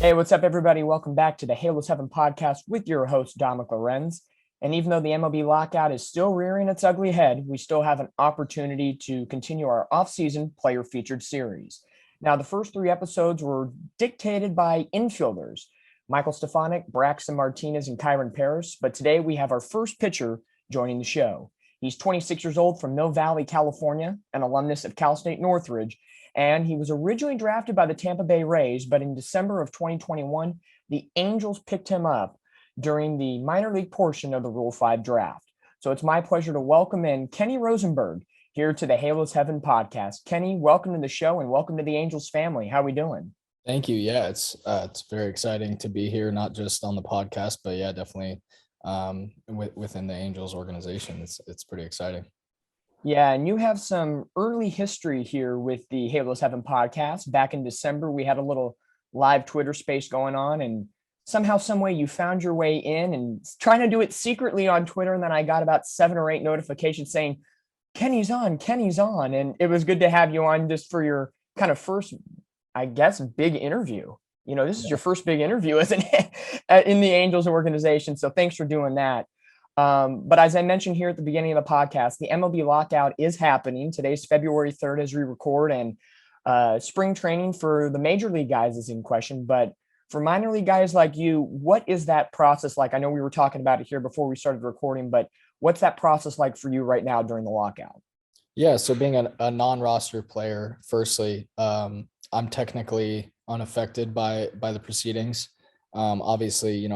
Hey, what's up, everybody? Welcome back to the Halo 7 podcast with your host, Dominick Lorenz. And even though the MLB lockout is still rearing its ugly head, we still have an opportunity to continue our off-season player-featured series. Now, the first three episodes were dictated by infielders, Michael Stefanik, Braxton Martinez, and Kyron Paris. But today we have our first pitcher joining the show. He's 26 years old from Mill Valley, California, an alumnus of Cal State Northridge, and he was originally drafted by the Tampa Bay Rays, but in December of 2021, the Angels picked him up during the minor league portion of the Rule 5 draft. So it's my pleasure to welcome in Kenny Rosenberg here to the Halos Heaven podcast. Kenny, welcome to the show and welcome to the Angels family. How are we doing? Thank you. Yeah, it's very exciting to be here, not just on the podcast, but yeah, definitely within the Angels organization. It's pretty exciting. Yeah, and you have some early history here with the Halos Heaven podcast. Back in December, we had a little live Twitter space going on, and somehow, some way, you found your way in and trying to do it secretly on Twitter. And then I got about 7 or 8 notifications saying, Kenny's on. And it was good to have you on just for your kind of first, I guess, big interview. You know, this is your first big interview as in the Angels organization. So thanks for doing that. But as I mentioned here at the beginning of the podcast, the MLB lockout is happening. Today's February 3rd as we record, and spring training for the major league guys is in question. But for minor league guys like you, what is that process like? I know we were talking about it here before we started recording, but what's that process like for you right now during the lockout? Yeah, so being a non-roster player, firstly, I'm technically unaffected by the proceedings. Obviously,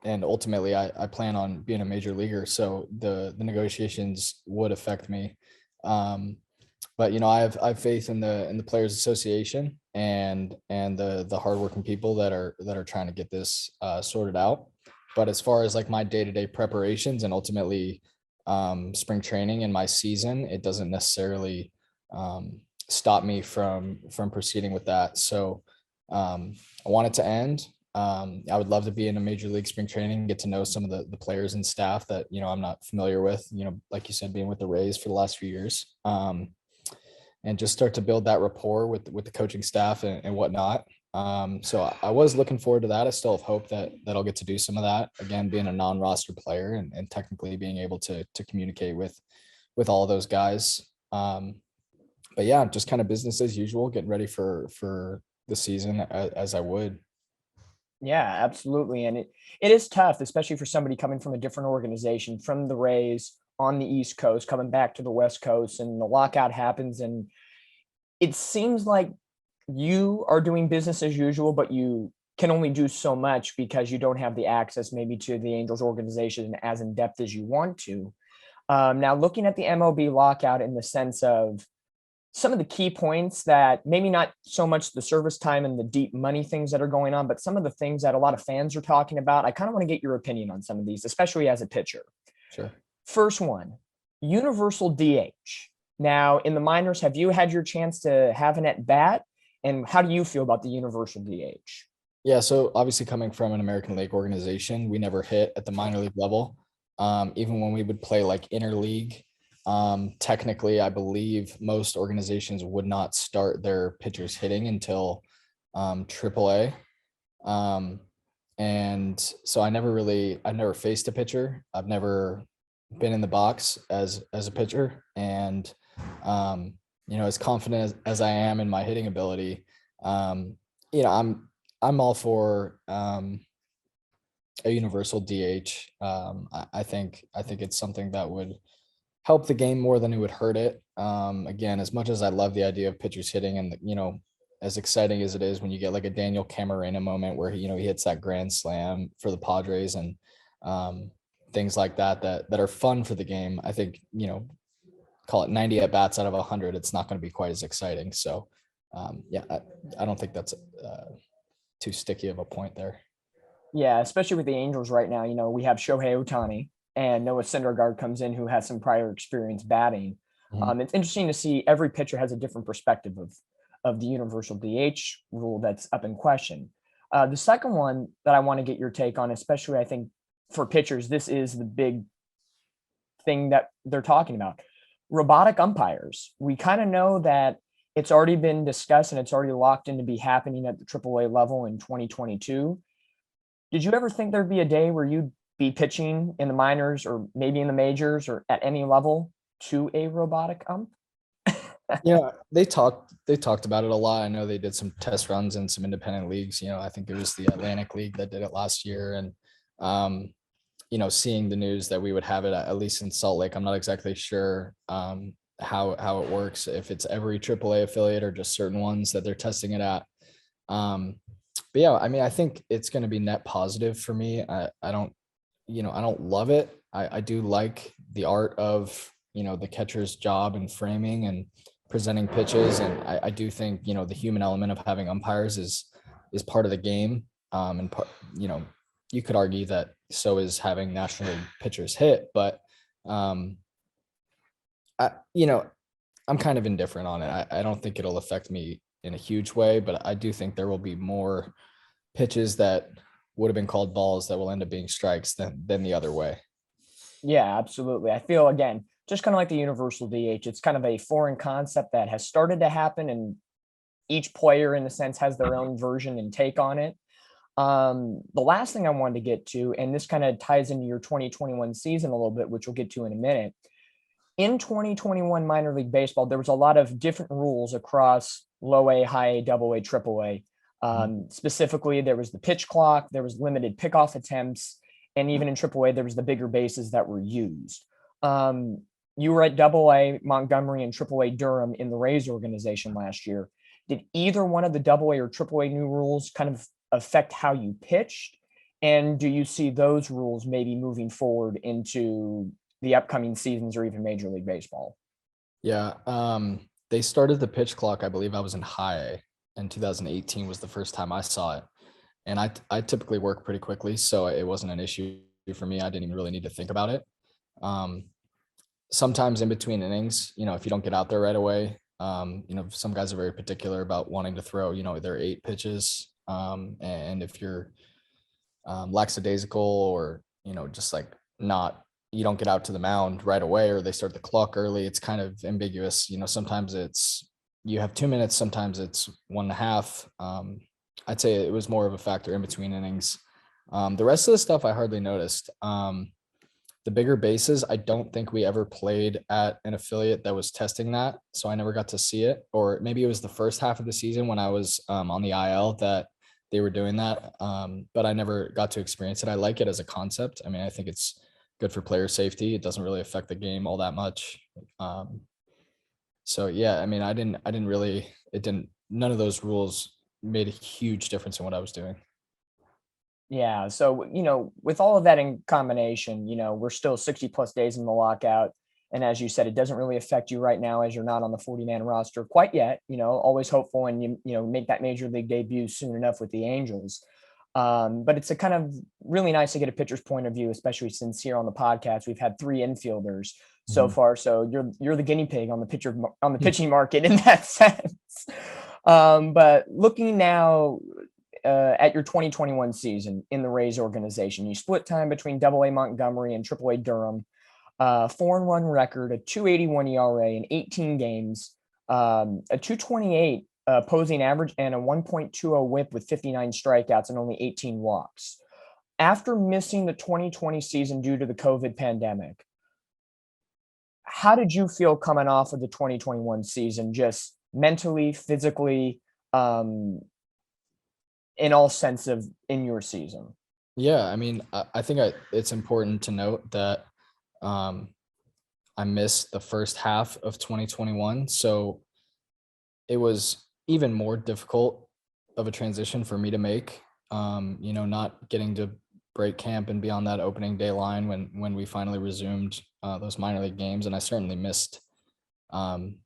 and ultimately I plan on being a major leaguer, so the negotiations would affect me. But I have faith in the Players Association and the hardworking people that are trying to get this sorted out. But as far as like my day-to-day preparations and ultimately spring training and my season, it doesn't necessarily stop me from proceeding with that. So I want it to end. I would love to be in a major league spring training, get to know some of the players and staff that, I'm not familiar with, like you said, being with the Rays for the last few years, and just start to build that rapport with the coaching staff and whatnot. So I was looking forward to that. I still have hope that I'll get to do some of that again, being a non-roster player and technically being able to communicate with all of those guys. But yeah, just kind of business as usual, getting ready for the season as I would. Yeah, absolutely. And it is tough, especially for somebody coming from a different organization, from the Rays on the East Coast, coming back to the West Coast, and the lockout happens. And it seems like you are doing business as usual, but you can only do so much because you don't have the access maybe to the Angels organization as in depth as you want to. Now, looking at the MLB lockout in the sense of some of the key points that maybe not so much the service time and the deep money things that are going on, but some of the things that a lot of fans are talking about. I kind of want to get your opinion on some of these, especially as a pitcher. Sure. First one, universal DH. Now, in the minors, have you had your chance to have an at bat? And how do you feel about the universal DH? Yeah, so obviously coming from an American League organization, we never hit at the minor league level. Even when we would play like interleague, technically, I believe most organizations would not start their pitchers hitting until AAA. And so I've never faced a pitcher. I've never been in the box as a pitcher. And, as confident as I am in my hitting ability, I'm all for a universal DH. I think it's something that would help the game more than it would hurt it. Again, as much as I love the idea of pitchers hitting and, as exciting as it is when you get like a Daniel Camarena moment where he hits that grand slam for the Padres and things like that are fun for the game. I think, call it 90 at bats out of 100. It's not going to be quite as exciting. So I don't think that's too sticky of a point there. Yeah, especially with the Angels right now. We have Shohei Ohtani, and Noah Syndergaard comes in, who has some prior experience batting. Mhm. It's interesting to see every pitcher has a different perspective of the universal DH rule that's up in question. The second one that I want to get your take on, especially I think for pitchers, this is the big thing that they're talking about. Robotic umpires. We kind of know that It's already been discussed and it's already locked in to be happening at the AAA level in 2022. Did you ever think there'd be a day where you'd be pitching in the minors or maybe in the majors or at any level to a robotic ump? Yeah, they talked about it a lot. I know they did some test runs in some independent leagues. I think it was the Atlantic League that did it last year. And um, seeing the news that we would have it at least in Salt Lake, I'm not exactly sure how it works, if it's every AAA affiliate or just certain ones that they're testing it at. Um, but yeah, I mean, I think it's going to be net positive for me. I don't love it. I do like the art of, the catcher's job and framing and presenting pitches. And I do think, the human element of having umpires is part of the game. And you could argue that so is having National League pitchers hit, but um, I, I'm kind of indifferent on it. I don't think it'll affect me in a huge way, but I do think there will be more pitches that would have been called balls that will end up being strikes than the other way. Yeah, absolutely. I feel again, just kind of like the universal DH, it's kind of a foreign concept that has started to happen, and each player in a sense has their own version and take on it. The last thing I wanted to get to, and this kind of ties into your 2021 season a little bit, which we'll get to in a minute. In 2021 minor league baseball, there was a lot of different rules across low A, high A, double A, triple A. Specifically, there was the pitch clock, there was limited pickoff attempts, and even in triple A, there was the bigger bases that were used. You were at double A Montgomery and triple A Durham in the Rays organization last year. Did either one of the double A or triple A new rules kind of affect how you pitched? And do you see those rules maybe moving forward into the upcoming seasons or even Major League Baseball? Yeah. They started the pitch clock. I believe I was in high A, and 2018 was the first time I saw it. And I typically work pretty quickly, so it wasn't an issue for me. I didn't even really need to think about it. Um, Sometimes in between innings, if you don't get out there right away, some guys are very particular about wanting to throw, their 8 pitches. And if you're lackadaisical or, just like not, you don't get out to the mound right away, or they start the clock early, it's kind of ambiguous. Sometimes you have 2 minutes, sometimes it's 1.5. I'd say it was more of a factor in between innings. The rest of the stuff I hardly noticed. The bigger bases, I don't think we ever played at an affiliate that was testing that, so I never got to see it. Or maybe it was the first half of the season when I was on the IL that they were doing that, but I never got to experience it. I like it as a concept. I mean, I think it's good for player safety. It doesn't really affect the game all that much. So yeah, I mean, none of those rules made a huge difference in what I was doing. Yeah. So, with all of that in combination, we're still 60 plus days in the lockout. And as you said, it doesn't really affect you right now as you're not on the 40-man roster quite yet, always hopeful and make that major league debut soon enough with the Angels. But it's a kind of really nice to get a pitcher's point of view, especially since here on the podcast, we've had 3 infielders so far. So you're the guinea pig on the pitching market in that sense. But looking now, at your 2021 season in the Rays organization, you split time between Double A Montgomery and Triple A Durham, 4-1 record, a 2.81 ERA in 18 games, a 2.28 opposing average, and a 1.20 WHIP with 59 strikeouts and only 18 walks. After missing the 2020 season due to the COVID pandemic, how did you feel coming off of the 2021 season, just mentally, physically, in all sense of in your season? Yeah, I mean, I think it's important to note that I missed the first half of 2021, so it was even more difficult of a transition for me to make. Not getting to break camp and be on that opening day line when we finally resumed those minor league games, and I certainly missed, being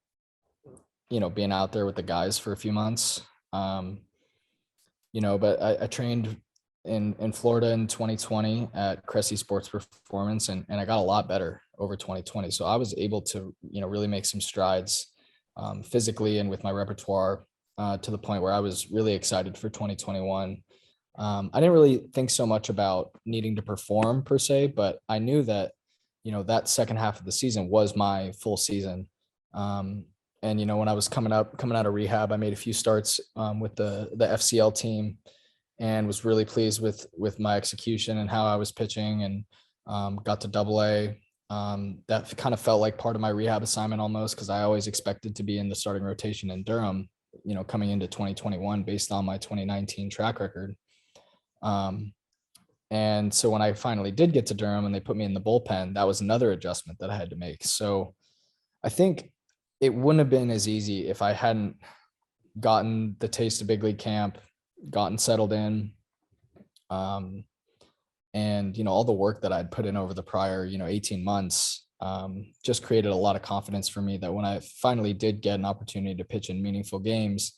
out there with the guys for a few months. But I trained in Florida in 2020 at Cressy Sports Performance, and I got a lot better over 2020. So I was able to, really make some strides physically and with my repertoire to the point where I was really excited for 2021. I didn't really think so much about needing to perform per se, but I knew that, that second half of the season was my full season. and when I was coming out of rehab, I made a few starts with the FCL team, and was really pleased with my execution and how I was pitching, and got to AA. That kind of felt like part of my rehab assignment almost, because I always expected to be in the starting rotation in Durham, coming into 2021 based on my 2019 track record. And so when I finally did get to Durham and they put me in the bullpen, that was another adjustment that I had to make. So I think it wouldn't have been as easy if I hadn't gotten the taste of big league camp, gotten settled in, and all the work that I'd put in over the prior 18 months just created a lot of confidence for me that when I finally did get an opportunity to pitch in meaningful games,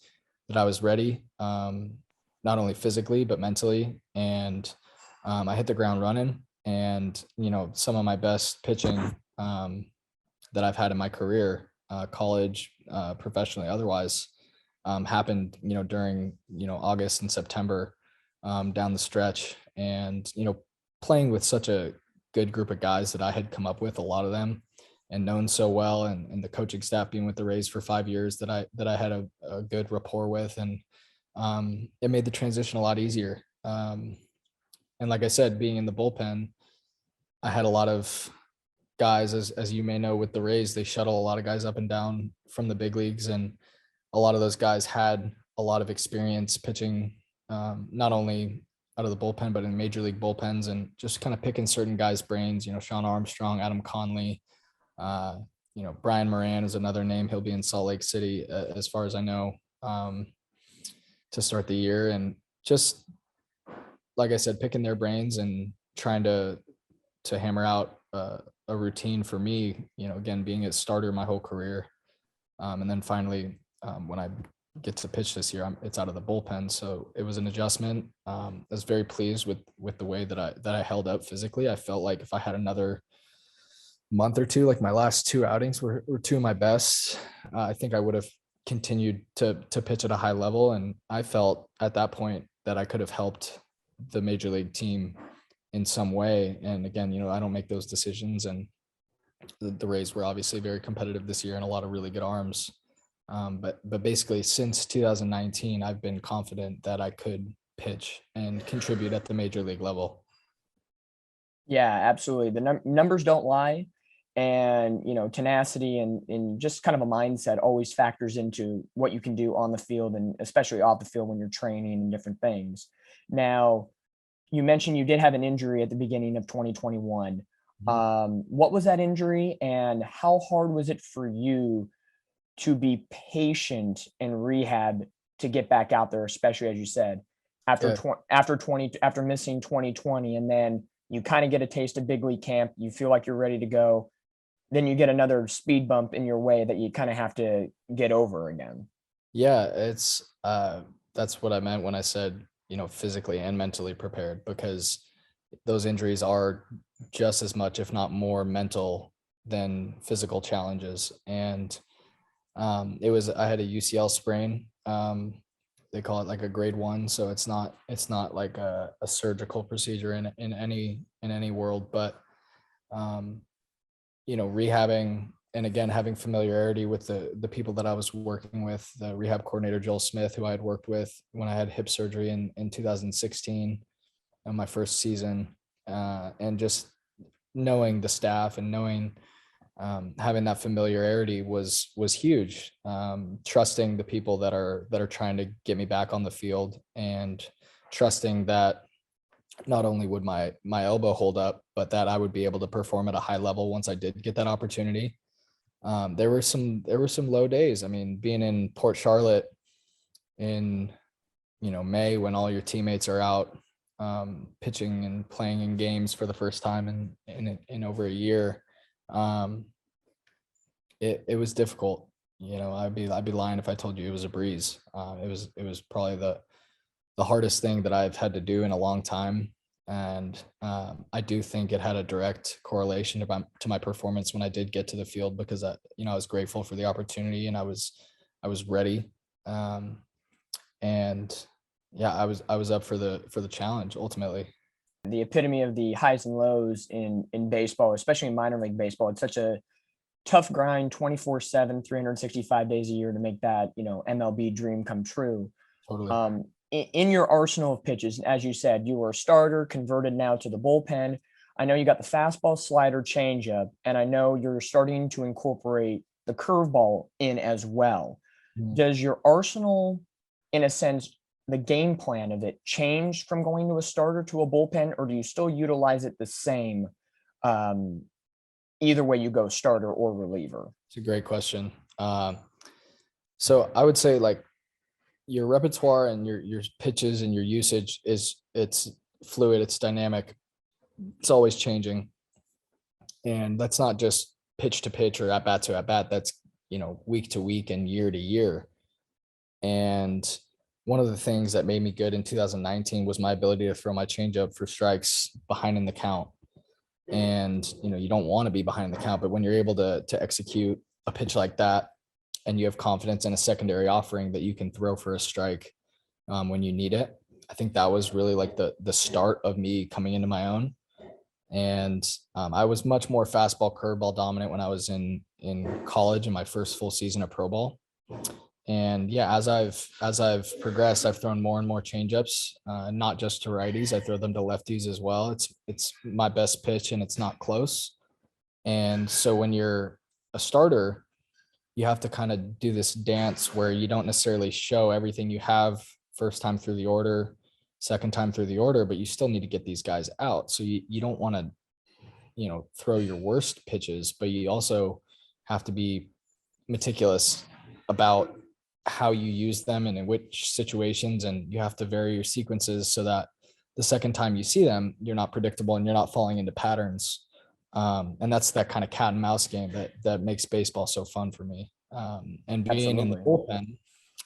that I was ready, not only physically but mentally. And I hit the ground running, and some of my best pitching that I've had in my career, college, professionally, otherwise, happened during August and September, down the stretch. And playing with such a good group of guys that I had come up with, a lot of them, and known so well, and the coaching staff being with the Rays for 5 years that I had a good rapport with, and it made the transition a lot easier. And like I said, being in the bullpen, I had a lot of guys, as you may know, with the Rays, they shuttle a lot of guys up and down from the big leagues, and a lot of those guys had a lot of experience pitching, not only out of the bullpen, but in major league bullpens, and just kind of picking certain guys' brains. Sean Armstrong, Adam Conley, Brian Moran is another name. He'll be in Salt Lake City, as far as I know, to start the year. And just, like I said, picking their brains and trying to hammer out a routine for me, again, being a starter my whole career. And then finally, when I get to pitch this year, it's out of the bullpen. So it was an adjustment. I was very pleased with the way that I held up physically. I felt like if I had another month or two, like my last two outings were two of my best, I think I would have continued to pitch at a high level. And I felt at that point that I could have helped the major league team in some way. And again, I don't make those decisions, and the Rays were obviously very competitive this year and a lot of really good arms. But basically since 2019, I've been confident that I could pitch and contribute at the major league level. Yeah, absolutely. The numbers don't lie, and tenacity and just kind of a mindset always factors into what you can do on the field, and especially off the field when you're training and different things. Now, you mentioned you did have an injury at the beginning of 2021. What was that injury, and how hard was it for you to be patient in rehab to get back out there, especially as you said, after missing 2020, and then you kind of get a taste of big league camp, you feel like you're ready to go, then you get another speed bump in your way that you kind of have to get over again. Yeah, it's that's what I meant when I said, physically and mentally prepared, because those injuries are just as much, if not more, mental than physical challenges. And I had a UCL sprain. They call it like a grade 1. So it's not like a surgical procedure in any world, but, rehabbing, and again, having familiarity with the people that I was working with, the rehab coordinator, Joel Smith, who I had worked with when I had hip surgery in 2016, in my first season, and just knowing the staff and knowing, having that familiarity was huge. Trusting the people that are trying to get me back on the field, and trusting that not only would my elbow hold up, but that I would be able to perform at a high level once I did get that opportunity. There were some low days. I mean, being in Port Charlotte in May, when all your teammates are out, pitching and playing in games for the first time in over a year, it was difficult. I'd be lying if I told you it was a breeze. It was probably the hardest thing that I've had to do in a long time. And I do think it had a direct correlation to my performance when I did get to the field, because I was grateful for the opportunity, and I was ready. And yeah, I was up for the challenge ultimately. The epitome of the highs and lows in baseball, especially in minor league baseball. It's such a tough grind 24/7, 365 days a year to make that, MLB dream come true. Totally. In your arsenal of pitches, as you said, you were a starter, converted now to the bullpen. I know you got the fastball, slider, changeup, and I know you're starting to incorporate the curveball in as well. Does your arsenal, in a sense, the game plan of it change from going to a starter to a bullpen, or do you still utilize it the same, either way you go, starter or reliever? It's a great question. So I would say like your repertoire and your pitches and your usage it's fluid, it's dynamic, it's always changing. And that's not just pitch to pitch or at bat to at bat. That's, week to week and year to year. And one of the things that made me good in 2019 was my ability to throw my changeup for strikes behind in the count. And, you don't want to be behind the count, but when you're able to execute a pitch like that, and you have confidence in a secondary offering that you can throw for a strike when you need it, I think that was really like the start of me coming into my own. And I was much more fastball curveball dominant when I was in college in my first full season of pro ball. And yeah, as I've progressed, I've thrown more and more changeups, not just to righties. I throw them to lefties as well. It's my best pitch and it's not close. And so when you're a starter, you have to kind of do this dance where you don't necessarily show everything you have first time through the order, second time through the order, but you still need to get these guys out. So you don't want to, throw your worst pitches, but you also have to be meticulous about how you use them and in which situations, and you have to vary your sequences so that the second time you see them, you're not predictable and you're not falling into patterns. And that's that kind of cat and mouse game that makes baseball so fun for me. And being in the bullpen,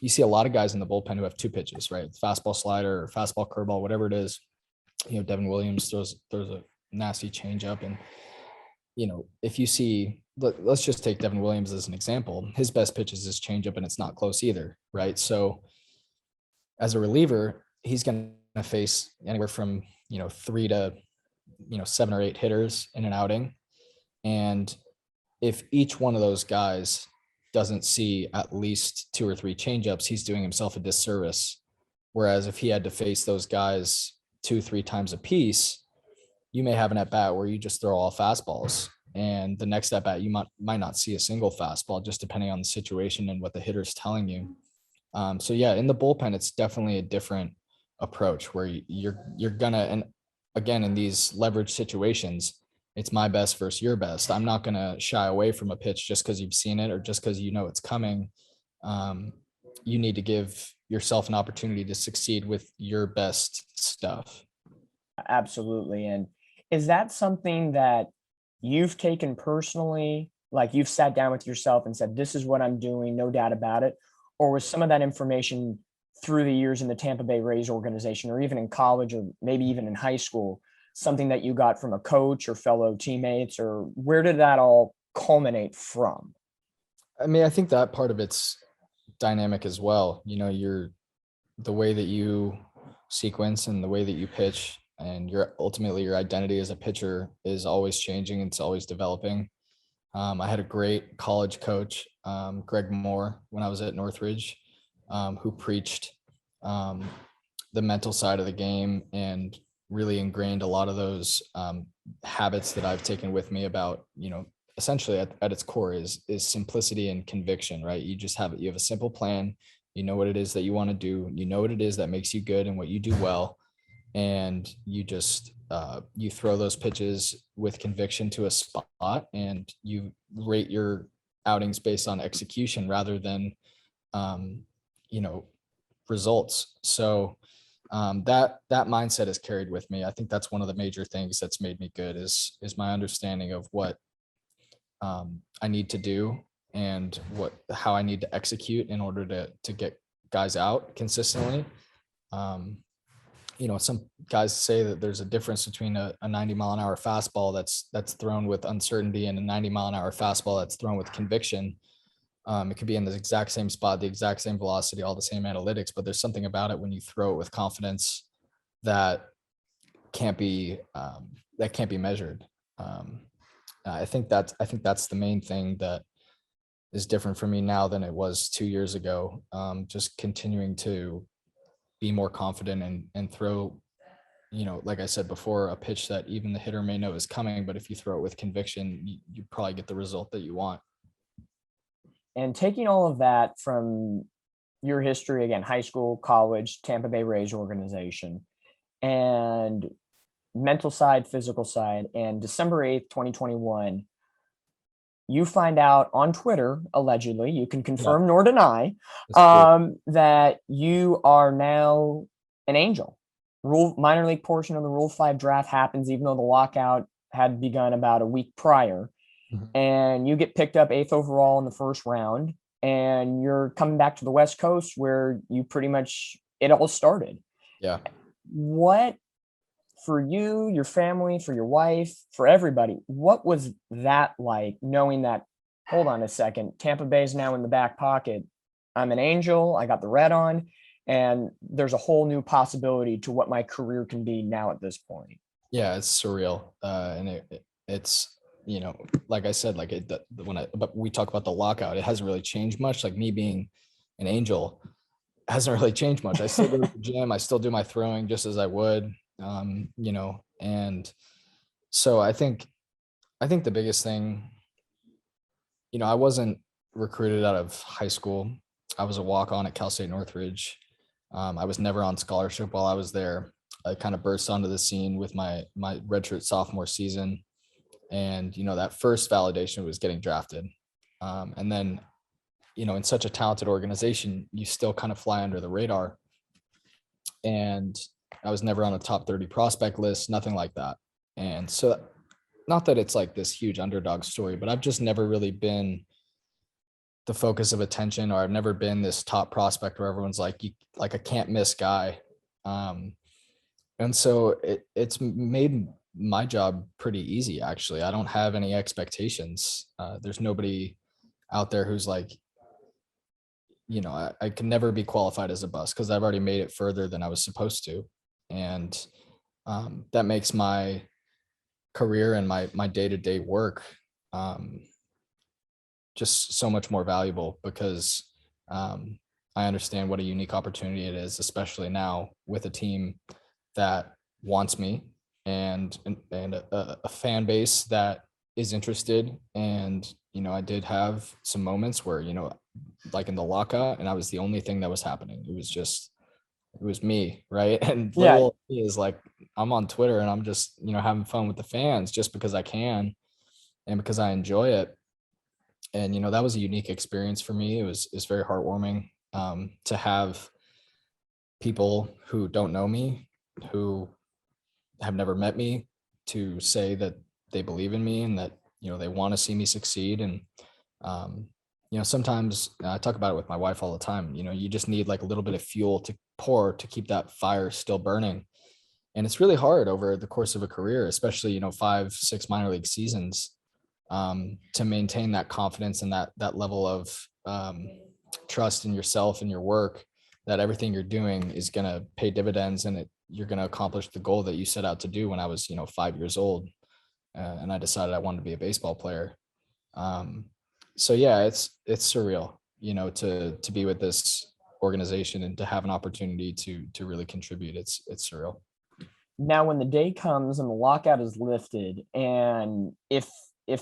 you see a lot of guys in the bullpen who have two pitches, right? Fastball, slider, or fastball, curveball, whatever it is. Devin Williams throws a nasty changeup, and if you see, let's just take Devin Williams as an example. His best pitch is his changeup, and it's not close either, right? So as a reliever, he's going to face anywhere from 3 to 7 or 8 hitters in an outing, and if each one of those guys doesn't see at least 2 or 3 changeups, he's doing himself a disservice. Whereas if he had to face those guys 2-3 times a piece, you may have an at bat where you just throw all fastballs, and the next at bat you might not see a single fastball, just depending on the situation and what the hitter's telling you. So yeah, in the bullpen, it's definitely a different approach where you're gonna, and again, in these leverage situations, it's my best versus your best. I'm not gonna shy away from a pitch just because you've seen it or just because it's coming. You need to give yourself an opportunity to succeed with your best stuff. Absolutely. And is that something that you've taken personally? Like you've sat down with yourself and said, this is what I'm doing, no doubt about it? Or was some of that information through the years in the Tampa Bay Rays organization, or even in college, or maybe even in high school, something that you got from a coach or fellow teammates, or where did that all culminate from? I mean, I think that part of it's dynamic as well. The way that you sequence and the way that you pitch, and ultimately your identity as a pitcher is always changing. It's always developing. I had a great college coach, Greg Moore, when I was at Northridge, who preached the mental side of the game and really ingrained a lot of those habits that I've taken with me about, essentially at its core is simplicity and conviction, right? You have a simple plan. You know what it is that you want to do. You know what it is that makes you good and what you do well. And you just, you throw those pitches with conviction to a spot, and you rate your outings based on execution rather than, results. So that mindset is carried with me. I think that's one of the major things that's made me good is my understanding of what I need to do and how I need to execute in order to get guys out consistently. Some guys say that there's a difference between a 90-mile-an-hour fastball that's thrown with uncertainty and a 90-mile-an-hour fastball that's thrown with conviction. It could be in the exact same spot, the exact same velocity, all the same analytics, but there's something about it when you throw it with confidence that can't be measured. I think that's the main thing that is different for me now than it was 2 years ago. Just continuing to be more confident and throw, like I said before, a pitch that even the hitter may know is coming, but if you throw it with conviction, you probably get the result that you want. And taking all of that from your history, again, high school, college, Tampa Bay Rays organization, and mental side, physical side, and December 8th, 2021, you find out on Twitter, allegedly, you can Yeah, confirm nor deny, that's true. that you are now an Angel. Minor league portion of the Rule 5 draft happens, even though the lockout had begun about a week prior. Mhm. And you get picked up 8th overall in the first round, and you're coming back to the West Coast where you pretty much, it all started. Yeah. What, for you, your family, for your wife, for everybody, what was that like, knowing that, hold on a second, Tampa Bay's now in the back pocket. I'm an Angel. I got the red on, and there's a whole new possibility to what my career can be now at this point. Yeah, it's surreal. And it's, like I said, like but we talk about the lockout, it hasn't really changed much. Like me being an Angel hasn't really changed much. I still go to the gym. I still do my throwing just as I would, and so I think the biggest thing, I wasn't recruited out of high school. I was a walk-on at Cal State Northridge. I was never on scholarship while I was there. I kind of burst onto the scene with my redshirt sophomore season, and that first validation was getting drafted, and then in such a talented organization, you still kind of fly under the radar. And I was never on a top 30 prospect list, nothing like that. And so, not that it's like this huge underdog story, but I've just never really been the focus of attention, or I've never been this top prospect where everyone's like, you like a can't miss guy. And so it's made my job pretty easy, actually. I don't have any expectations. There's nobody out there who's like, I can never be qualified as a bust because I've already made it further than I was supposed to. And that makes my career and my day-to-day work just so much more valuable, because I understand what a unique opportunity it is, especially now with a team that wants me, and a fan base that is interested. And I did have some moments where like in the lockout, and I was the only thing that was happening. It was me, right? And Yeah, little is like, I'm on Twitter and I'm just having fun with the fans just because I can and because I enjoy it. And that was a unique experience for me. It's very heartwarming to have people who don't know me, who have never met me, to say that they believe in me and that they want to see me succeed. And sometimes I talk about it with my wife all the time. You just need like a little bit of fuel to pour to keep that fire still burning. And it's really hard over the course of a career, especially 5-6 minor league seasons, to maintain that confidence and that level of trust in yourself and your work, that everything you're doing is going to pay dividends, and you're going to accomplish the goal that you set out to do. When I was 5 years old, and I decided I wanted to be a baseball player. So yeah, it's surreal, to be with this organization and to have an opportunity to really contribute. It's surreal. now when the day comes and the lockout is lifted, and if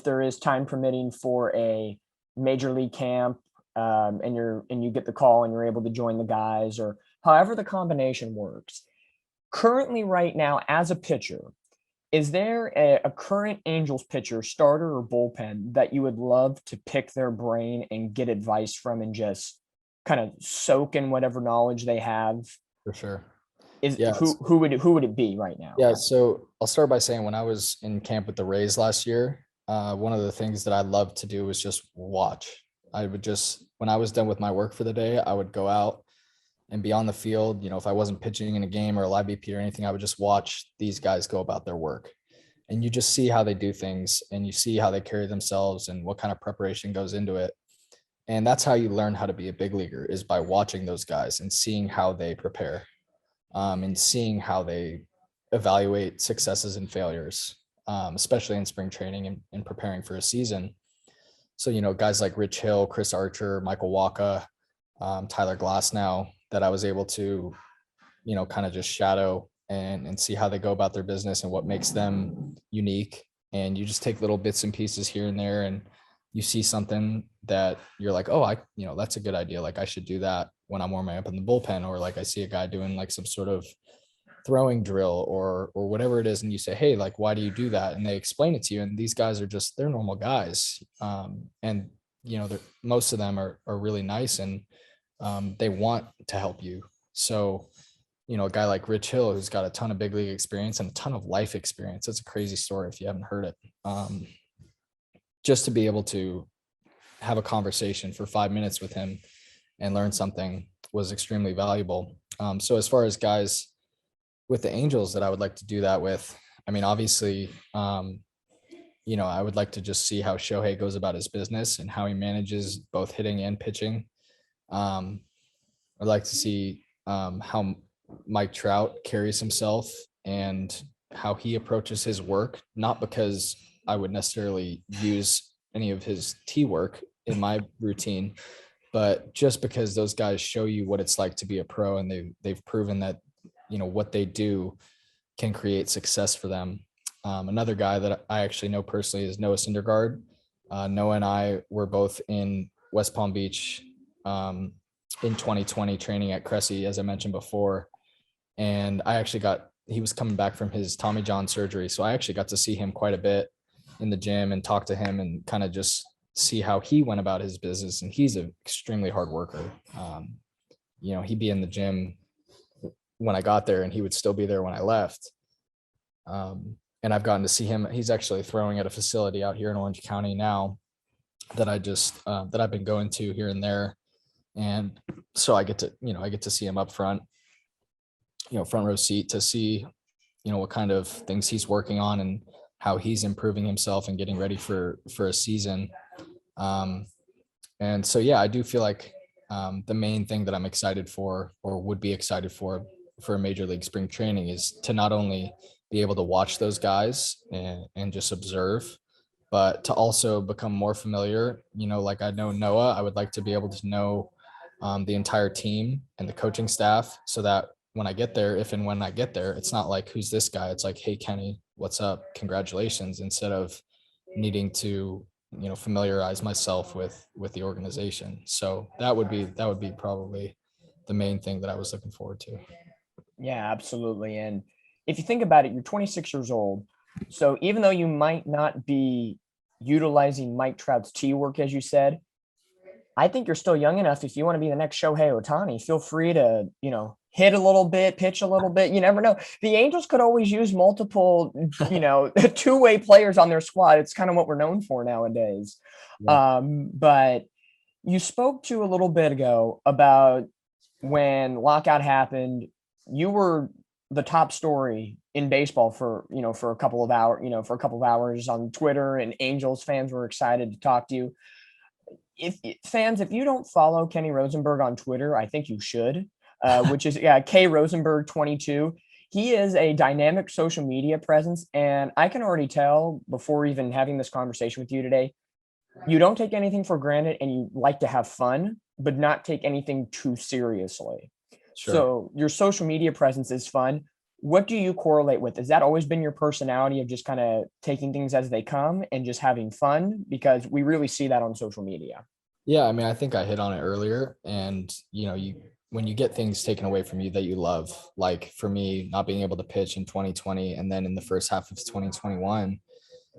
there is time permitting for a major league camp, and you get the call and you're able to join the guys, or however the combination works, currently right now as a pitcher, is there a current Angels pitcher, starter or bullpen, that you would love to pick their brain and get advice from, and just kind of soak in whatever knowledge they have? For sure. Is Yeah. who would it be right now? Yeah. So I'll start by saying, when I was in camp with the Rays last year, one of the things that I loved to do was just watch. When I was done with my work for the day, I would go out and be on the field. If I wasn't pitching in a game or a live BP or anything, I would just watch these guys go about their work. And you just see how they do things, and you see how they carry themselves and what kind of preparation goes into it. And that's how you learn how to be a big leaguer, is by watching those guys and seeing how they prepare, and seeing how they evaluate successes and failures. especially in spring training and preparing for a season. So, guys like Rich Hill, Chris Archer, Michael Waka, Tyler Glasnow that I was able to, kind of just shadow and see how they go about their business and what makes them unique. And you just take little bits and pieces here and there, and you see something that you're like, oh, that's a good idea. Like I should do that when I'm warming up in the bullpen, or like I see a guy doing like some sort of throwing drill or whatever it is, and you say, hey, like, why do you do that? And they explain it to you. And these guys are just, they're normal guys. And most of them are really nice, and they want to help you. So, a guy like Rich Hill, who's got a ton of big league experience and a ton of life experience. It's a crazy story if you haven't heard it. Just to be able to have a conversation for 5 minutes with him and learn something was extremely valuable. So as far as guys with the Angels that I would like to do that with, I mean, obviously, I would like to just see how Shohei goes about his business and how he manages both hitting and pitching. I'd like to see how Mike Trout carries himself and how he approaches his work, not because I would necessarily use any of his tee work in my routine, but just because those guys show you what it's like to be a pro, and they've proven that, what they do can create success for them. Another guy that I actually know personally is Noah Syndergaard. Noah and I were both in West Palm Beach in 2020 training at Cressy, as I mentioned before. And he was coming back from his Tommy John surgery. So I actually got to see him quite a bit in the gym and talk to him and kind of just see how he went about his business. And he's an extremely hard worker. He'd be in the gym when I got there, and he would still be there when I left. And I've gotten to see him. He's actually throwing at a facility out here in Orange County now that that I've been going to here and there. And so I get to see him up front, front row seat to see, what kind of things he's working on and how he's improving himself and getting ready for a season. And so, yeah, I do feel like the main thing that I'm excited for, or would be excited for a major league spring training, is to not only be able to watch those guys and just observe, but to also become more familiar. Like I know Noah, I would like to be able to know the entire team and the coaching staff, so that when I get there, if and when I get there, it's not like, who's this guy? It's like, hey, Kenny, what's up? Congratulations. Instead of needing to, familiarize myself with the organization. So that would be probably the main thing that I was looking forward to. Yeah, absolutely. And if you think about it, you're 26 years old. So even though you might not be utilizing Mike Trout's tee work, as you said, I think you're still young enough. If you want to be the next Shohei Ohtani, feel free to, hit a little bit, pitch a little bit. You never know. The Angels could always use multiple, two-way players on their squad. It's kind of what we're known for nowadays. Yeah. But you spoke to a little bit ago about when lockout happened, you were the top story in baseball for a couple of hours on Twitter, and Angels fans were excited to talk to you. If you don't follow Kenny Rosenberg on Twitter, I think you should, which is K Rosenberg 22. He is a dynamic social media presence, and I can already tell before even having this conversation with you today, you don't take anything for granted, and you like to have fun, but not take anything too seriously. Sure. So your social media presence is fun. What do you correlate with? Has that always been your personality of just kind of taking things as they come and just having fun? Because we really see that on social media. Yeah, I mean, I think I hit on it earlier. And, when you get things taken away from you that you love, like for me, not being able to pitch in 2020 and then in the first half of 2021,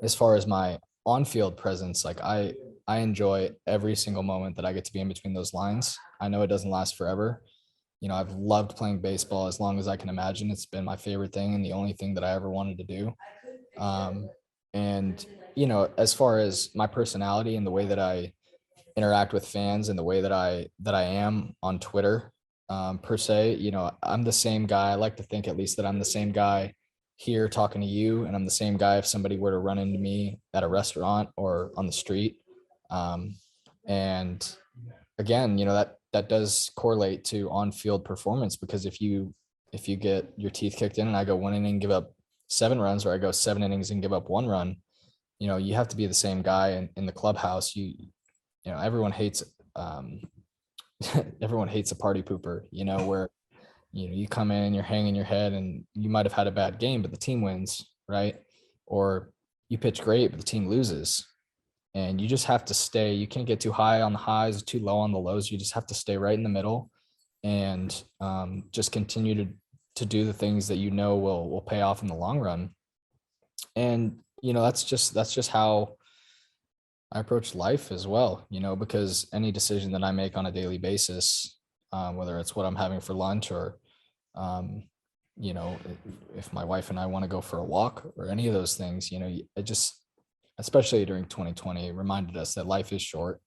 as far as my on-field presence, like I enjoy every single moment that I get to be in between those lines. I know it doesn't last forever. I've loved playing baseball as long as I can imagine. It's been my favorite thing and the only thing that I ever wanted to do. And, as far as my personality and the way that I interact with fans and the way that I am on Twitter, per se, I'm the same guy. I like to think at least that I'm the same guy here talking to you, and I'm the same guy if somebody were to run into me at a restaurant or on the street. And again, that does correlate to on-field performance, because if you get your teeth kicked in and I go 1 inning, give up 7 runs where I go 7 innings and give up 1 run, you have to be the same guy in the clubhouse. Everyone hates everyone hates a party pooper, where you come in, you're hanging your head, and you might have had a bad game, but the team wins, right? Or you pitch great, but the team loses. And you just have to stay. You can't get too high on the highs or too low on the lows. You just have to stay right in the middle, and just continue to do the things that will pay off in the long run. And that's just how I approach life as well. Because any decision that I make on a daily basis, whether it's what I'm having for lunch, or if my wife and I want to go for a walk, or any of those things, it just, especially during 2020, reminded us that life is short,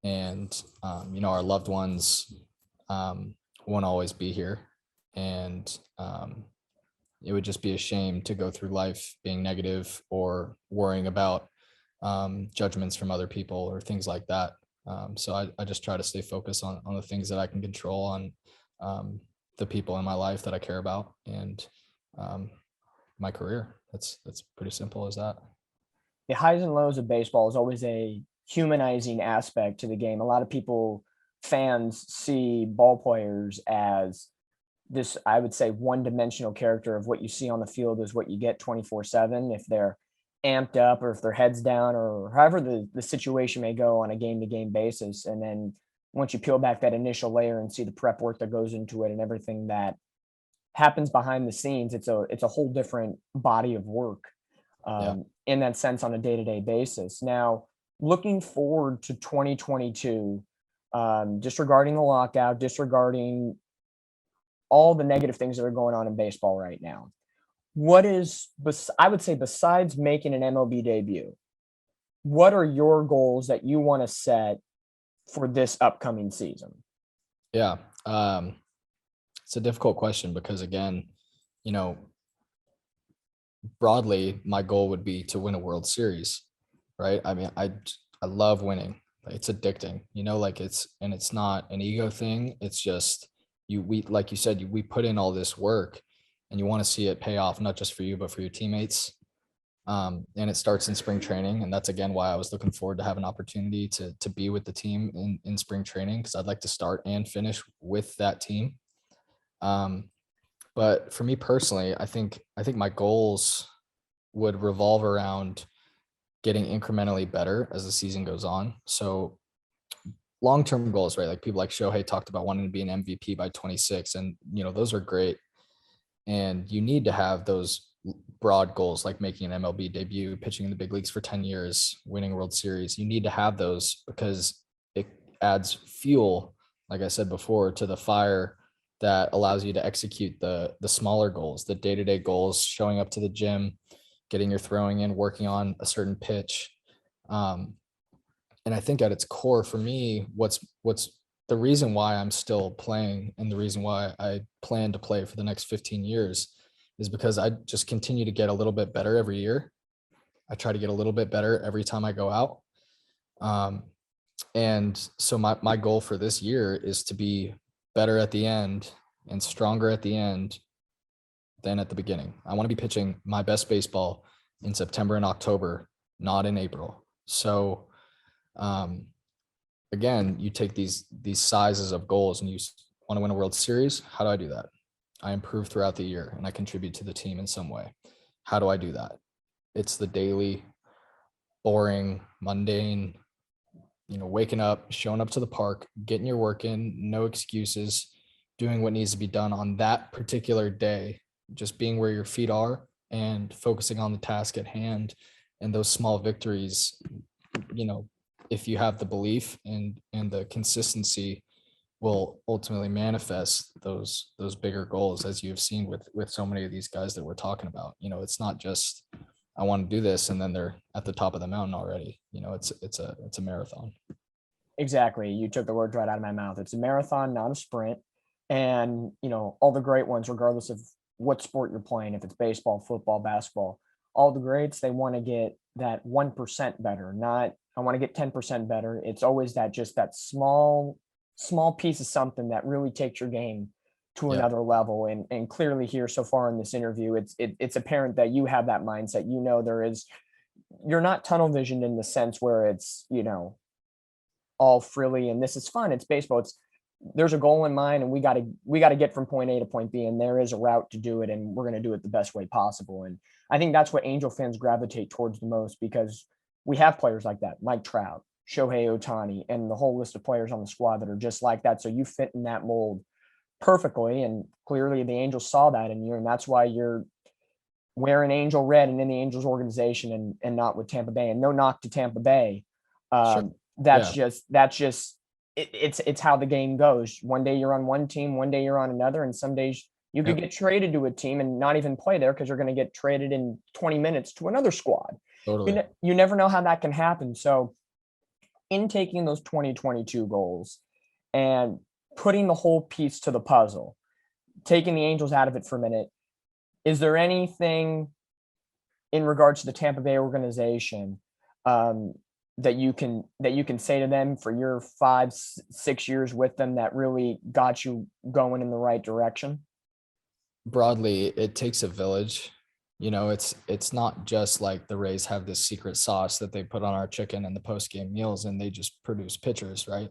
and our loved ones won't always be here, and it would just be a shame to go through life being negative or worrying about judgments from other people or things like that. So I just try to stay focused on the things that I can control, on the people in my life that I care about, and my career. That's pretty simple as that. The highs and lows of baseball is always a humanizing aspect to the game. A lot of fans see ball players as this, I would say, one-dimensional character of what you see on the field is what you get 24/7. If they're amped up, or if their head's down, or however the situation may go on a game-to-game basis. And then once you peel back that initial layer and see the prep work that goes into it and everything that happens behind the scenes, it's a whole different body of work. Yeah. In that sense, on a day-to-day basis. Now, looking forward to 2022, disregarding the lockout, disregarding all the negative things that are going on in baseball right now, what is, I would say, besides making an MLB debut, what are your goals that you want to set for this upcoming season? Yeah. It's a difficult question because, again, broadly, my goal would be to win a World Series, right? I mean, I love winning. It's addicting, it's not an ego thing. It's just like you said, we put in all this work, and you want to see it pay off, not just for you, but for your teammates. And it starts in spring training. And that's, again, why I was looking forward to have an opportunity to be with the team in spring training, because I'd like to start and finish with that team. But for me personally, I think my goals would revolve around getting incrementally better as the season goes on. So long-term goals, right? Like people like Shohei talked about wanting to be an MVP by 26, and those are great. And you need to have those broad goals, like making an MLB debut, pitching in the big leagues for 10 years, winning World Series. You need to have those because it adds fuel, like I said before, to the fire that allows you to execute the smaller goals, the day-to-day goals, showing up to the gym, getting your throwing in, working on a certain pitch. And I think at its core for me, what's the reason why I'm still playing, and the reason why I plan to play for the next 15 years, is because I just continue to get a little bit better every year. I try to get a little bit better every time I go out. And so my goal for this year is to be better at the end and stronger at the end than at the beginning. I want to be pitching my best baseball in September and October, not in April. So, again, you take these sizes of goals, and you want to win a World Series. How do I do that? I improve throughout the year, and I contribute to the team in some way. How do I do that? It's the daily, boring, mundane, waking up, showing up to the park, getting your work in, no excuses, doing what needs to be done on that particular day, just being where your feet are and focusing on the task at hand. And those small victories, if you have the belief and the consistency, will ultimately manifest those bigger goals, as you've seen with so many of these guys that we're talking about. It's not just, I want to do this and then they're at the top of the mountain already. It's a marathon. Exactly. You took the words right out of my mouth. It's a marathon, not a sprint. And, all the great ones, regardless of what sport you're playing, if it's baseball, football, basketball, all the greats, they want to get that 1% better, not, I want to get 10% better. It's always that small piece of something that really takes your game to Yeah. another level. And clearly here so far in this interview, it's apparent that you have that mindset. You're not tunnel visioned in the sense where it's, all frilly and this is fun. It's baseball. There's a goal in mind, and we gotta get from point A to point B, and there is a route to do it, and we're gonna do it the best way possible. And I think that's what Angel fans gravitate towards the most, because we have players like that, Mike Trout, Shohei Ohtani, and the whole list of players on the squad that are just like that. So you fit in that mold perfectly, and clearly the Angels saw that in you, and that's why you're wearing Angel red and in the Angels organization, and not with Tampa Bay. And no knock to Tampa Bay. Sure. That's just it's how the game goes. One day you're on one team, one day you're on another, and some days you could get traded to a team and not even play there because you're going to get traded in 20 minutes to another squad. Totally. You never know how that can happen. So in taking those 2022 goals and putting the whole piece to the puzzle, taking the Angels out of it for a minute, is there anything in regards to the Tampa Bay organization that you can say to them for your 5-6 years with them that really got you going in the right direction? Broadly, it takes a village. It's not just like the Rays have this secret sauce that they put on our chicken and the post-game meals and they just produce pitchers, right?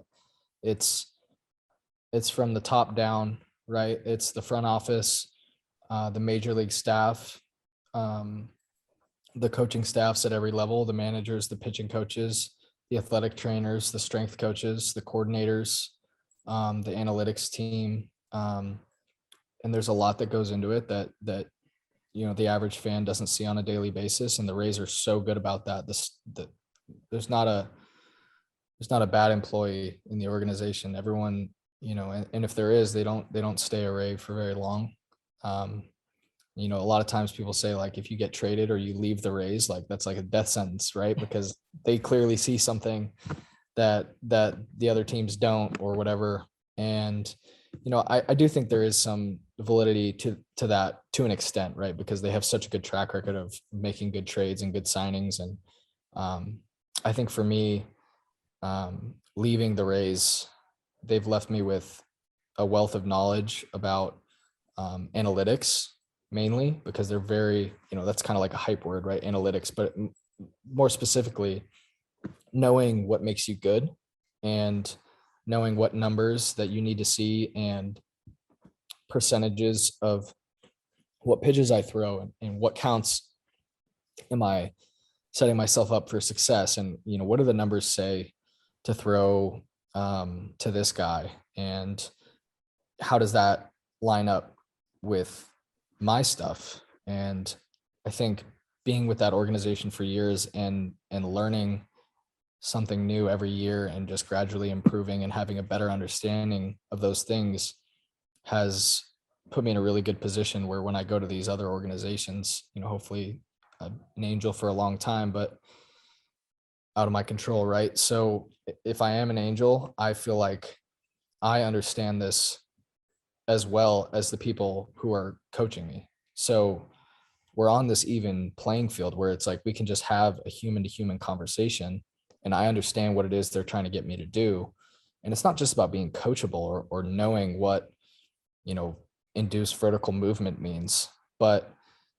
It's from the top down, right? It's the front office, the major league staff, the coaching staffs at every level, the managers, the pitching coaches, the athletic trainers, the strength coaches, the coordinators, the analytics team. And there's a lot that goes into it that the average fan doesn't see on a daily basis. And the Rays are so good about that. There's not a bad employee in the organization. Everyone, and if there is, they don't stay a Ray for very long. A lot of times people say, like, if you get traded or you leave the Rays, like that's like a death sentence, right? Because they clearly see something that the other teams don't or whatever. And, I do think there is some validity to that to an extent, right? Because they have such a good track record of making good trades and good signings. And I think for me, leaving the Rays, they've left me with a wealth of knowledge about analytics, mainly because they're very, that's kind of like a hype word, right? Analytics, but more specifically, knowing what makes you good and knowing what numbers that you need to see and percentages of what pitches I throw and what counts am I setting myself up for success. And, what do the numbers say to throw to this guy? And how does that line up with my stuff? And I think being with that organization for years and learning something new every year and just gradually improving and having a better understanding of those things has put me in a really good position where when I go to these other organizations, hopefully an Angel for a long time, but out of my control, right? So if I am an Angel, I feel like I understand this as well as the people who are coaching me. So we're on this even playing field where it's like we can just have a human to human conversation and I understand what it is they're trying to get me to do. And it's not just about being coachable or knowing what, induced vertical movement means, but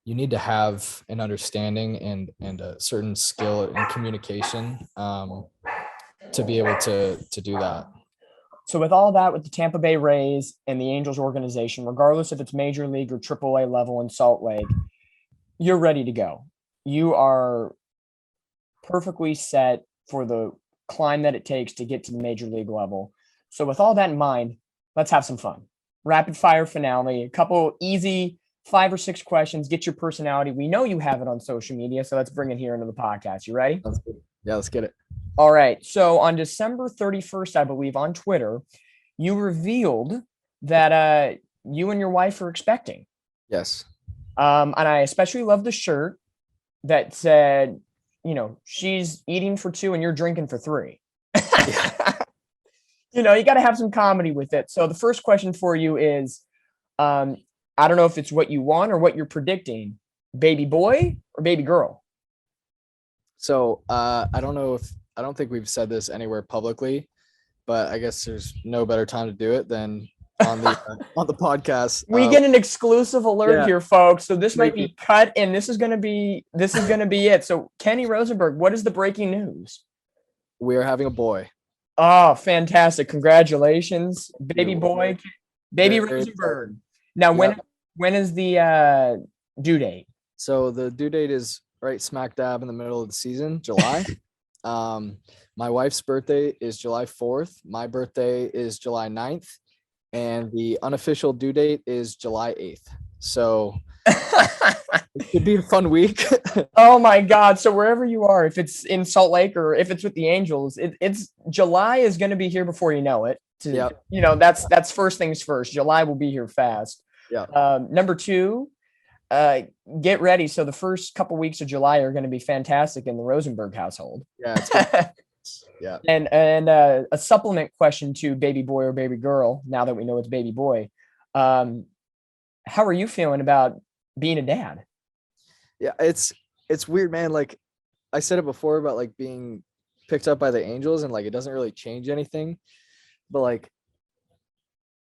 you need to have an understanding and a certain skill in communication to be able to do that. So with all that, with the Tampa Bay Rays and the Angels organization, regardless if it's major league or AAA level in Salt Lake, you're ready to go. You are perfectly set for the climb that it takes to get to the major league level. So with all that in mind, let's have some fun. Rapid fire finale, a couple easy 5 or 6 questions, get your personality. We know you have it on social media, so let's bring it here into the podcast. You ready? Yeah, let's get it. All right. So on December 31st, I believe, on Twitter, you revealed that you and your wife are expecting. Yes. And I especially love the shirt that said, she's eating for 2 and you're drinking for 3. You got to have some comedy with it. So the first question for you is, I don't know if it's what you want or what you're predicting, baby boy or baby girl? So I don't think we've said this anywhere publicly, but I guess there's no better time to do it than on the podcast. We get an exclusive alert yeah. here, folks. So this might Breaking. be cut, and this is gonna be it. So Kenny Rosenberg, what is the breaking news? We are having a boy. Oh, fantastic! Congratulations, baby You. boy, baby Very Rosenberg. Now, Yep. when is the due date? So the due date is right smack dab in the middle of the season, July. My wife's birthday is July 4th. My birthday is July 9th. And the unofficial due date is July 8th. So it could be a fun week. Oh my God. So wherever you are, if it's in Salt Lake or if it's with the Angels, it's July is going to be here before you know it. Yep. You know, that's first things first. July will be here fast. Yeah. Number two, get ready. So the first couple weeks of July are going to be fantastic in the Rosenberg household. Yeah. Yeah. And a supplement question to baby boy or baby girl, now that we know it's baby boy. How are you feeling about being a dad? Yeah, it's weird, man. Like I said it before about like being picked up by the Angels, and like it doesn't really change anything. But like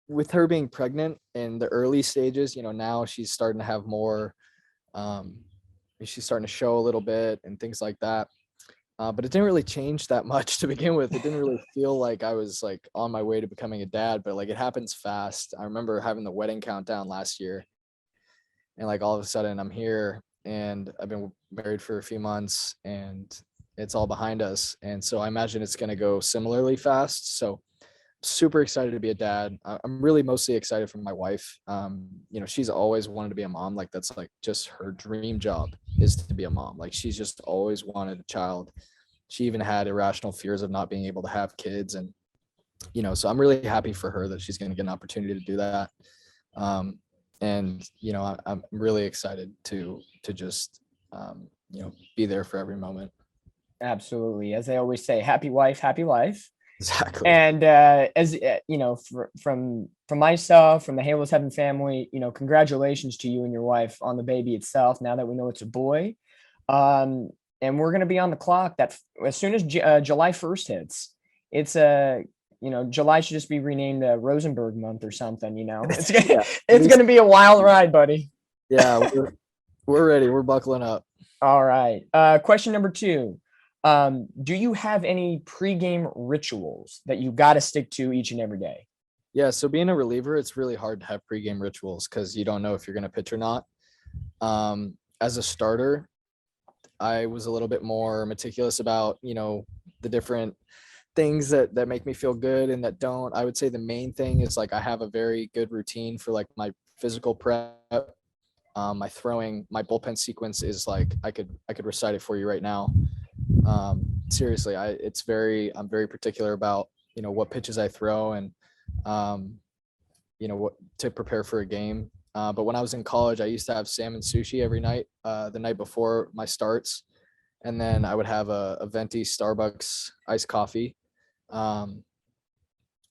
with her being pregnant in the early stages, you know, now she's starting to have more, she's starting to show a little bit and things like that. But it didn't really change that much to begin with. It didn't really feel like I was like on my way to becoming a dad, but like it happens fast. I remember having the wedding countdown last year, and like all of a sudden I'm here, and I've been married for a few months, and it's all behind us. And so I imagine it's going to go similarly fast. So super excited to be a dad. I'm really mostly excited for my wife. You know, she's always wanted to be a mom. Like that's like just her dream job is to be a mom. Like she's just always wanted a child. She even had irrational fears of not being able to have kids. And, you know, so I'm really happy for her that she's going to get an opportunity to do that. And, you know, I'm really excited to just, you know, be there for every moment. Absolutely. As they always say, happy wife, happy life. Exactly. And as you know, from myself, from the Halos Heaven family, you know, congratulations to you and your wife on the baby itself. Now that we know it's a boy, and we're going to be on the clock. That as soon as July 1st hits, it's you know, July should just be renamed Rosenberg month or something. You know, it's gonna be a wild ride, buddy. Yeah, we're ready. We're buckling up. All right. Question number two. Do you have any pregame rituals that you got to stick to each and every day? Yeah. So being a reliever, it's really hard to have pregame rituals because you don't know if you're going to pitch or not. As a starter, I was a little bit more meticulous about, you know, the different things that make me feel good and that don't. I would say the main thing is like I have a very good routine for like my physical prep. My throwing, my bullpen sequence is like I could recite it for you right now. Seriously, I'm very particular about, you know, what pitches I throw and, you know, what to prepare for a game. But when I was in college, I used to have salmon sushi every night, the night before my starts. And then I would have a venti Starbucks iced coffee,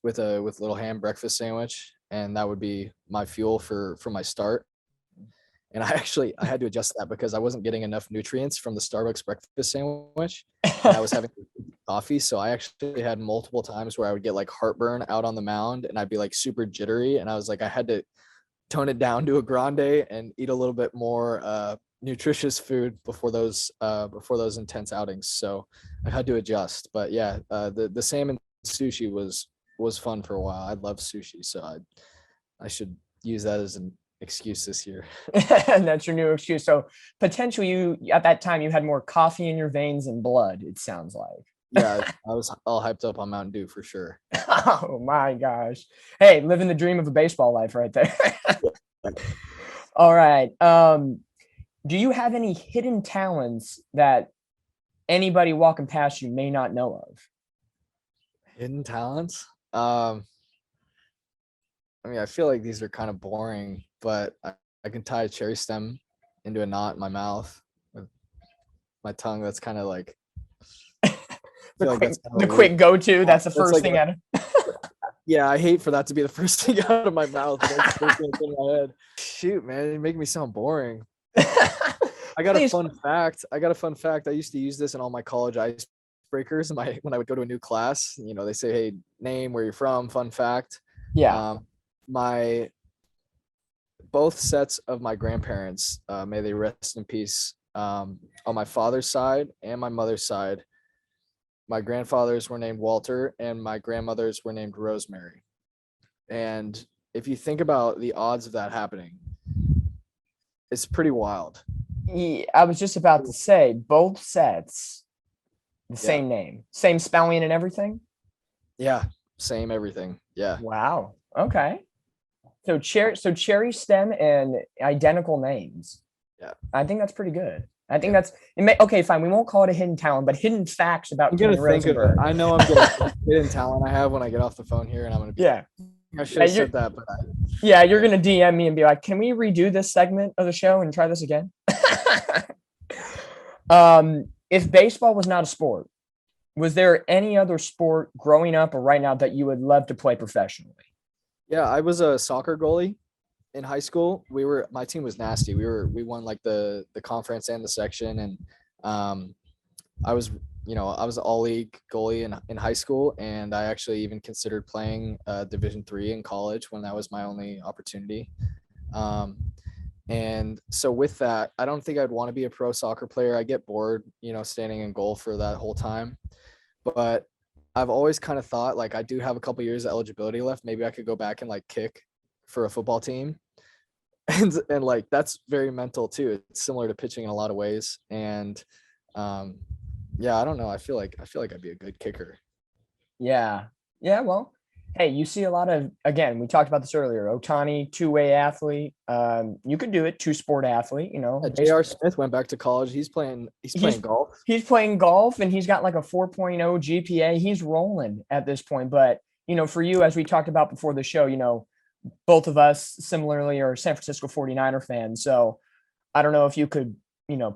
with a little ham breakfast sandwich. And that would be my fuel for my start. And I had to adjust that because I wasn't getting enough nutrients from the Starbucks breakfast sandwich. And I was having coffee. So I actually had multiple times where I would get like heartburn out on the mound and I'd be like super jittery. And I was like, I had to tone it down to a grande and eat a little bit more nutritious food before those intense outings. So I had to adjust. But yeah, the salmon sushi was fun for a while. I love sushi. So I should use that as an excuse this year. And that's your new excuse. So potentially you at that time you had more coffee in your veins and blood, it sounds like. Yeah, I was all hyped up on Mountain Dew for sure. Oh my gosh. Hey, living the dream of a baseball life right there. All right. Do you have any hidden talents that anybody walking past you may not know of? Hidden talents? I mean, I feel like these are kind of boring, but I can tie a cherry stem into a knot in my mouth with my tongue. That's kind of like the quick go-to. That's the first thing out of. Yeah, I hate for that to be the first thing out of my mouth. That's the first thing in my head. Shoot, man, you make me sound boring. I got a fun fact. I used to use this in all my college icebreakers. When I would go to a new class, you know, they say, "Hey, name, where you're from, fun fact." Yeah. both sets of my grandparents, may they rest in peace, on my father's side and my mother's side. My grandfathers were named Walter and my grandmothers were named Rosemary. And if you think about the odds of that happening, it's pretty wild. I was just about to say both sets, the Yeah. same name, same spelling and everything. Yeah. Same everything. Yeah. Wow. Okay. So cherry stem and identical names. Yeah. I think that's pretty good. I think that's it. Okay, fine. We won't call it a hidden talent, but hidden facts about I'm gonna Kenny think of it. Rosenberg. I know I'm gonna hidden talent I have when I get off the phone here, and I'm gonna be Yeah. I should have said that, but yeah, you're gonna DM me and be like, "Can we redo this segment of the show and try this again?" If baseball was not a sport, was there any other sport growing up or right now that you would love to play professionally? yeah, I was a soccer goalie in high school. My team was nasty. We won like the conference and the section, and I was I was an all league goalie in high school, and I actually even considered playing Division III in college when that was my only opportunity. And so with that, I don't think I'd want to be a pro soccer player. I get bored, standing in goal for that whole time. But I've always kind of thought like I do have a couple years of eligibility left. Maybe I could go back and like kick for a football team. And like that's very mental too. It's similar to pitching in a lot of ways. And yeah, I don't know. I feel like I'd be a good kicker. Yeah. Yeah. Well, hey, you see a lot of, again, we talked about this earlier, Ohtani, two-way athlete. You could do it, two-sport athlete, J.R. Smith went back to college. He's playing golf. He's playing golf and he's got like a 4.0 GPA. He's rolling at this point. But, for you, as we talked about before the show, both of us similarly are San Francisco 49er fans. So I don't know if you could,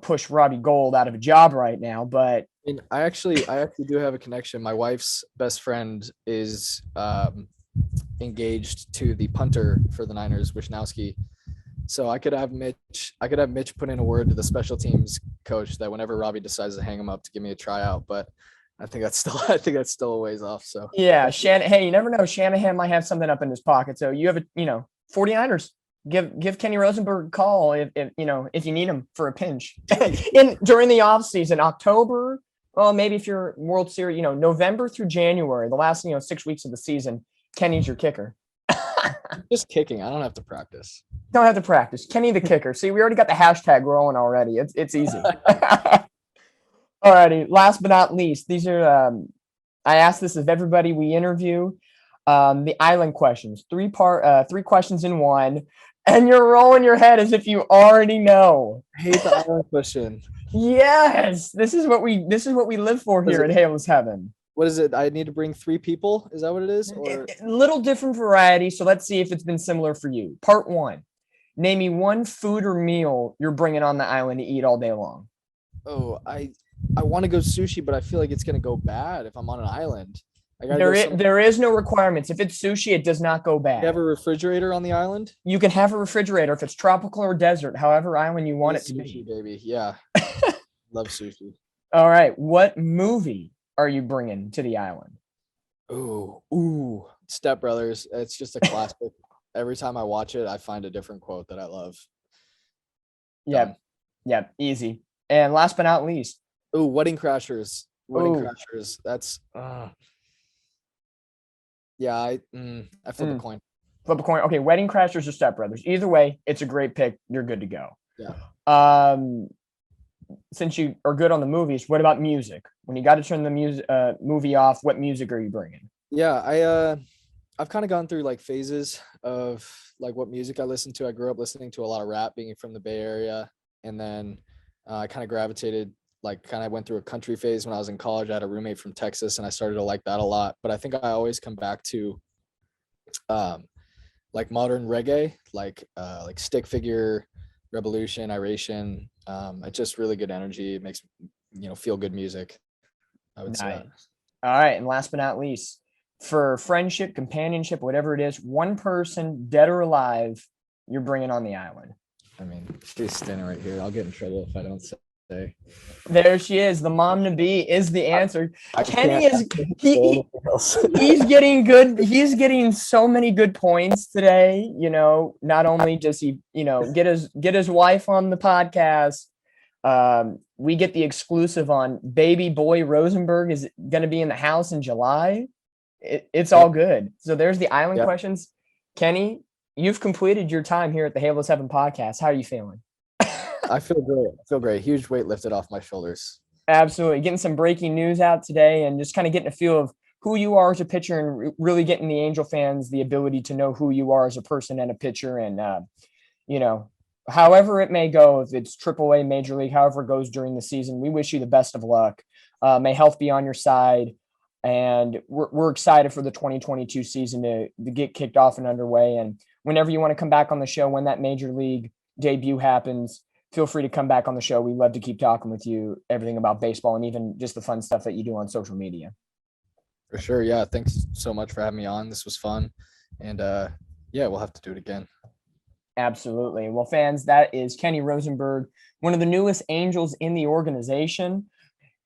push Robbie Gould out of a job right now, but And I actually do have a connection. My wife's best friend is engaged to the punter for the Niners, Wisnowski. So I could have Mitch put in a word to the special teams coach that whenever Robbie decides to hang him up to give me a tryout, but I think that's still a ways off. So yeah, hey, you never know. Shanahan might have something up in his pocket. So you have 49ers. Give Kenny Rosenberg a call if you need him for a pinch during the offseason, October. Well, maybe if you're World Series, November through January, the last 6 weeks of the season, Kenny's your kicker. Just kicking. I don't have to practice. Don't have to practice. Kenny the kicker. See, we already got the hashtag rolling already. It's easy. All righty. Last but not least, these are I asked this of everybody we interview. The island questions. Three questions in one. And you're rolling your head as if you already know. I hate the island question. Yes, this is what we live for here at Halos Heaven. What is it? I need to bring 3 people. Is that what it is? Or little different variety. So let's see if it's been similar for you. Part 1. Name me one food or meal you're bringing on the island to eat all day long. Oh, I want to go sushi, but I feel like it's gonna go bad if I'm on an island. There is no requirements. If it's sushi, it does not go bad. You have a refrigerator on the island? You can have a refrigerator if it's tropical or desert, however island you want it to sushi, be. Baby. Yeah. Love sushi. All right. What movie are you bringing to the island? Ooh. Step Brothers. It's just a classic. Every time I watch it, I find a different quote that I love. Yeah. Easy. And last but not least. Wedding Crashers. Crashers. That's yeah, I flip a coin. Flip a coin. Okay, Wedding Crashers or Step Brothers. Either way, it's a great pick. You're good to go. Yeah. Since you are good on the movies, what about music? When you got to turn the movie off, what music are you bringing? Yeah, I've kind of gone through like phases of like what music I listen to. I grew up listening to a lot of rap, being from the Bay Area, and then I kind of gravitated. Kind of went through a country phase when I was in college. I had a roommate from Texas and I started to like that a lot. But I think I always come back to like modern reggae, like Stick Figure, Revolution, Iration. It's just really good energy. It makes feel good music, I would say. All right. And last but not least, for friendship, companionship, whatever it is, one person, dead or alive, you're bringing on the island. I mean, she's standing right here. I'll get in trouble if I don't say say. There she is. The mom to be is the answer. Kenny can't is say he, anything else. he's getting good. He's getting so many good points today. Not only does he, get his wife on the podcast. We get the exclusive on baby boy Rosenberg is going to be in the house in July. It's all good. So there's the island Yep. questions. Kenny, you've completed your time here at the Halo 7 podcast. How are you feeling? I feel great. I feel great. Huge weight lifted off my shoulders. Absolutely. Getting some breaking news out today and just kind of getting a feel of who you are as a pitcher and really getting the Angel fans the ability to know who you are as a person and a pitcher. And, however it may go, if it's AAA, Major League, however it goes during the season, we wish you the best of luck. May health be on your side. And we're excited for the 2022 season to get kicked off and underway. And whenever you want to come back on the show, when that Major League debut happens, feel free to come back on the show. We love to keep talking with you, everything about baseball and even just the fun stuff that you do on social media. For sure. Yeah. Thanks so much for having me on. This was fun. And we'll have to do it again. Absolutely. Well, fans, that is Kenny Rosenberg, one of the newest Angels in the organization.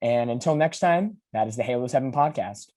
And until next time, that is the Halo 7 podcast.